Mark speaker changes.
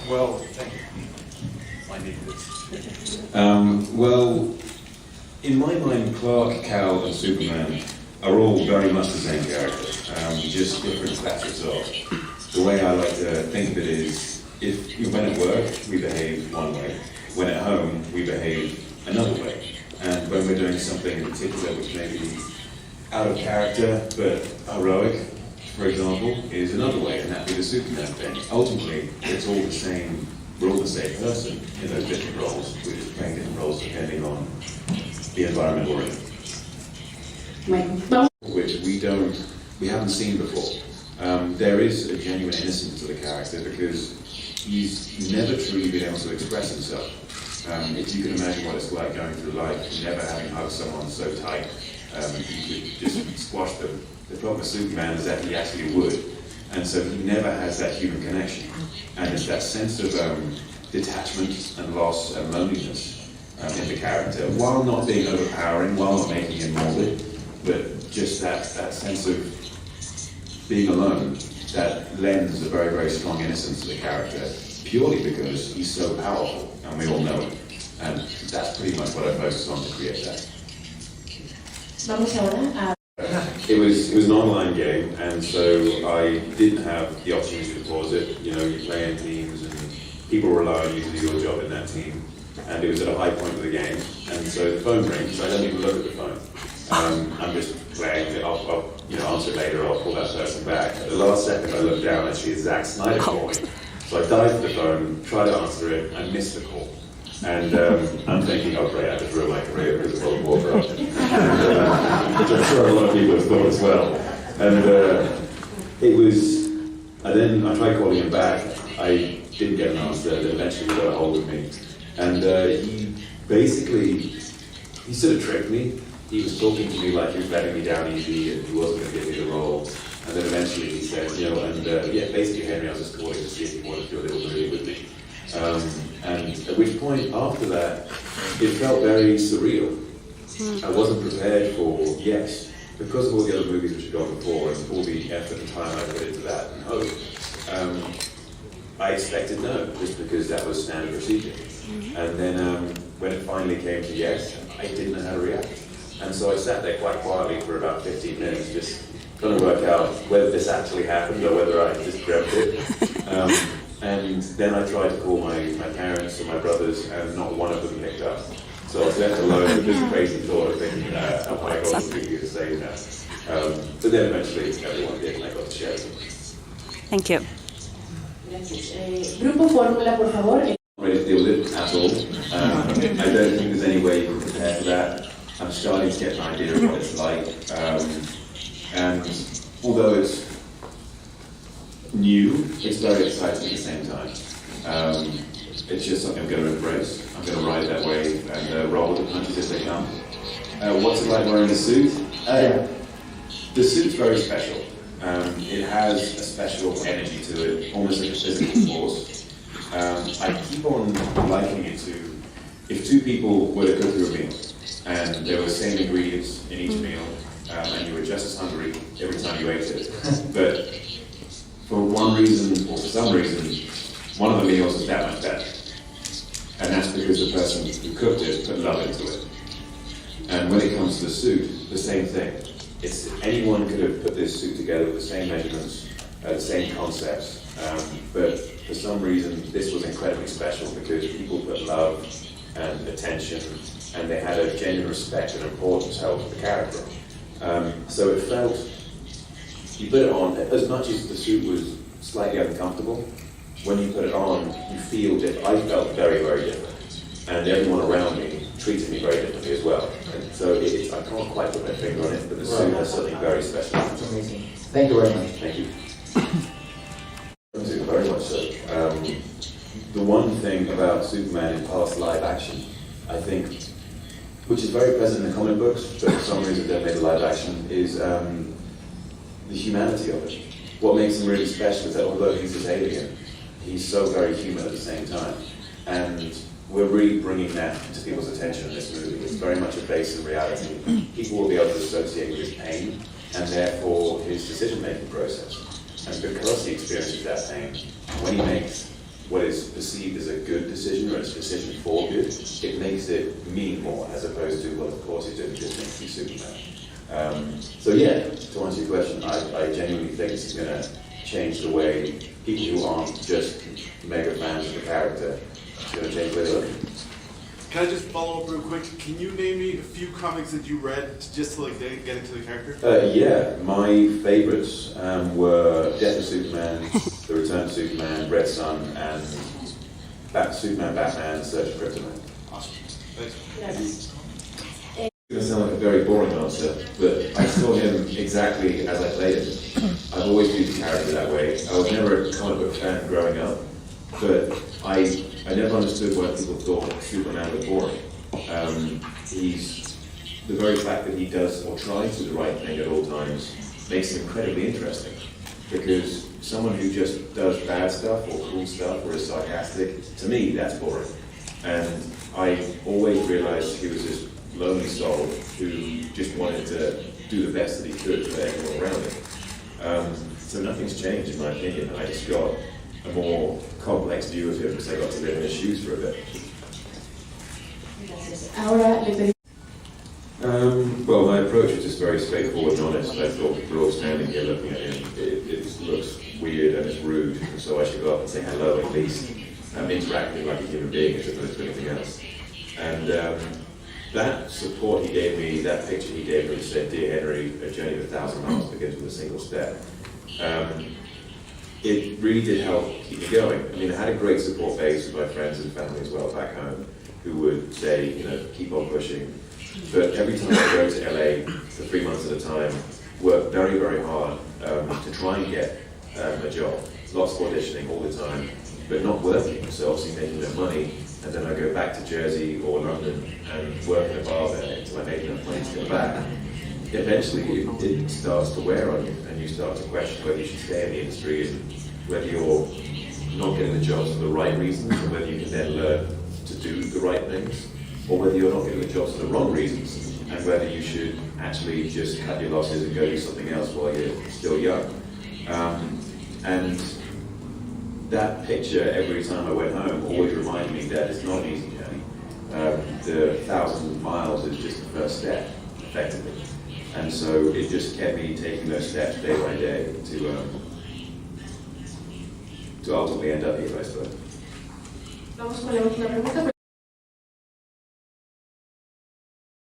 Speaker 1: Well, thank you. I need this.
Speaker 2: Well, in my mind, Clark, Cal, and Superman are all very much the same character, just different facets of. The way I like to think of it is, when at work, we behave one way. When at home, we behave another way. And when we're doing something in particular which may be out of character, but heroic, for example, is another way, and that'd be the Superman thing. Ultimately, it's all the same, we're all the same person in those different roles. We're just playing different roles depending on the environment we're in. Which we haven't seen before. There is a genuine innocence to the character because he's never truly been able to express himself. If you can imagine what it's like going through life, never having hugged someone so tight, you could just squash them. The problem with Superman is that he actually would. And so he never has that human connection. And it's that sense of detachment and loss and loneliness in the character, while not being overpowering, while not making him morbid, but just that sense of being alone, that lends a very, very strong innocence to the character, purely because he's so powerful, and we all know it. And that's pretty much what I focused on to create that. It was an online game, and so I didn't have the opportunity to pause it. You know, you play in teams, and people rely on you to do your job in that team. And it was at a high point of the game, and so the phone rings. I don't even look at the phone. I'm just playing it. I'll answer it later. I'll call that person back. At the last second, I look down, and it's Zack Snyder calling. So I dive for the phone, try to answer it, and miss the call. And I'm thinking, oh great, I just ruined my career because of World War Corruption. Which I'm sure a lot of people have thought as well. And I tried calling him back. I didn't get an answer, then eventually he got a hold of me. And he sort of tricked me. He was talking to me like he was letting me down easy and he wasn't going to give me the role. And then eventually he said, basically Henry, I was just calling to see if he wanted to do a little movie with me. And at which point, after that, it felt very surreal. I wasn't prepared for yes, because of all the other movies which had gone before and all the effort and time I put into that and hope. I expected no, just because that was standard procedure. And then when it finally came to yes, I didn't know how to react. And so I sat there quite quietly for about 15 minutes, just trying to work out whether this actually happened or whether I just dreamt it. And then I tried to call my parents and my brothers, and not one of them picked up. So I was left alone with this crazy thought of thinking, oh my God, I'm really to save now. But then eventually everyone did, and I got to share it.
Speaker 3: Thank you.
Speaker 4: Grupo Fórmula, por favor.
Speaker 2: I'm not ready to deal with it at all. I don't think there's any way you can prepare for that. I'm starting to get an idea of what it's like. And although it's new, it's very exciting at the same time. It's just something I'm going to embrace. I'm going to ride that wave and roll with the punches as they come. What's it like wearing a suit? The suit's very special. It has a special energy to it, almost like a physical force. I keep on likening it to if two people were to cook through a meal, and there were the same ingredients in each meal, and you were just as hungry every time you ate it. But for one reason, or for some reason, one of the meals is that much better. And that's because the person who cooked it put love into it. And when it comes to the suit, the same thing. Anyone could have put this suit together with the same measurements, the same concepts, but for some reason this was incredibly special because people put love and attention, and they had a genuine respect and importance held for the character. So it felt, you put it on, as much as the suit was slightly uncomfortable, when you put it on, you feel different. I felt very, very different. And everyone around me treated me very differently as well. And so I can't quite put my finger on it, but the suit has something very special.
Speaker 5: That's amazing. Thank you very much.
Speaker 2: Thank you. Very much so. The one thing about Superman in past live action, I think, which is very present in the comic books, but for some reason they've made a live action, is the humanity of it. What makes him really special is that although he's this alien, he's so very human at the same time. And we're really bringing that to people's attention in this movie. It's very much a base in reality. People will be able to associate with his pain, and therefore his decision-making process. And because he experiences that pain, when he makes what is perceived as a good decision or a decision for good, it makes it mean more as opposed to, well, of course he's doing a good thing to be Superman. So yeah, to answer your question, I genuinely think this is going to change the way people who aren't just mega fans of the character, it's going to change the way they look.
Speaker 4: Can I just follow up real quick? Can you name me a few comics that you read just to like get into the character?
Speaker 2: Yeah, my favourites were Death of Superman, The Return of Superman, Red Sun, and Superman, Batman, Search for Kryptonite.
Speaker 4: Awesome. Thanks.
Speaker 2: It's going to sound like a very boring answer, but I saw him exactly as I played him. I've always viewed the character that way. I was never a comic book fan growing up, but I never understood why people thought Superman was boring. The very fact that he does or tries to do the right thing at all times makes him incredibly interesting. Because someone who just does bad stuff or cool stuff or is sarcastic, to me that's boring. And I always realized he was this lonely soul who just wanted to do the best that he could for everyone around him. So nothing's changed in my opinion. I just got a more complex view of him because I got to live in his shoes for a bit. Well, my approach was just very straightforward and honest. I thought we're all standing here looking at him. It looks weird and it's rude, and so I should go up and say hello at least. Interacting like a human being as opposed to anything else. And that support he gave me, that picture he gave me, said, "Dear Henry, a journey of 1,000 miles begins with a single step." It really did help keep me going. I mean, I had a great support base with my friends and family as well back home, who would say, you know, keep on pushing. But every time I go to LA for 3 months at a time, work very, very hard to try and get a job. Lots of auditioning all the time, but not working, so obviously making no money. And then I go back to Jersey or London and work in a bar there until I make enough money to go back. Eventually it starts to wear on you, and you start to question whether you should stay in the industry and whether you're not getting the jobs for the right reasons, or whether you can then learn to do the right things, or whether you're not getting the jobs for the wrong reasons, and whether you should actually just cut your losses and go do something else while you're still young. And that picture, every time I went home, always reminded me that it's not an easy journey. The 1,000 miles is just the first step, effectively. And so it just kept me taking those steps day by day to ultimately end up here, I suppose.
Speaker 6: Vamos con la última pregunta.